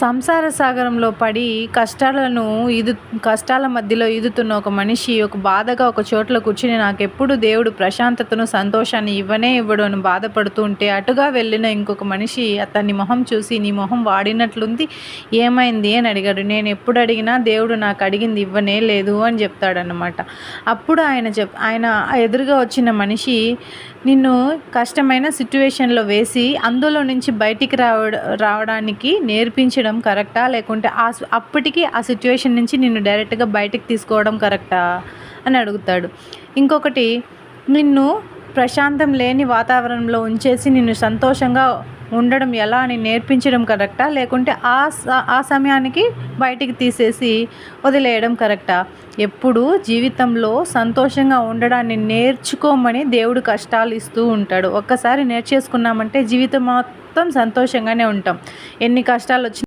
సంసార సాగరంలో పడి కష్టాల మధ్యలో ఈదుతున్న ఒక మనిషి ఒక బాధగా ఒక చోట్ల కూర్చుని నాకెప్పుడు దేవుడు ప్రశాంతతను సంతోషాన్ని ఇవ్వనే ఇవ్వడు అని బాధపడుతూ ఉంటే అటుగా వెళ్ళిన ఇంకొక మనిషి అతని మొహం చూసి నీ మొహం వాడినట్లుంది, ఏమైంది అని అడిగాడు. నేను ఎప్పుడు అడిగినా దేవుడు నాకు అడిగింది ఇవ్వనే లేదు అని చెప్తాడనమాట. అప్పుడు ఆయన ఎదురుగా వచ్చిన మనిషి నిన్ను కష్టమైన సిట్యువేషన్లో వేసి అందులో నుంచి బయటికి రావడానికి నేర్పించడం కరెక్టా, లేకుంటే అప్పటికి ఆ సిట్యువేషన్ నుంచి నిన్ను డైరెక్ట్గా బయటికి తీసుకోవడం కరెక్టా అని అడుగుతాడు. ఇంకొకటి, నిన్ను ప్రశాంతం లేని వాతావరణంలో ఉంచేసి నిన్ను సంతోషంగా ఉండడం ఎలా అని నేర్పించడం కరెక్టా, లేకుంటే ఆ సమయానికి బయటికి తీసేసి వదిలేయడం కరెక్టా? ఎప్పుడు జీవితంలో సంతోషంగా ఉండడాన్ని నేర్చుకోమని దేవుడు కష్టాలు ఇస్తూ ఉంటాడు. ఒక్కసారి నేర్చేసుకున్నామంటే జీవితం మొత్తం సంతోషంగానే ఉంటాం. ఎన్ని కష్టాలు వచ్చినా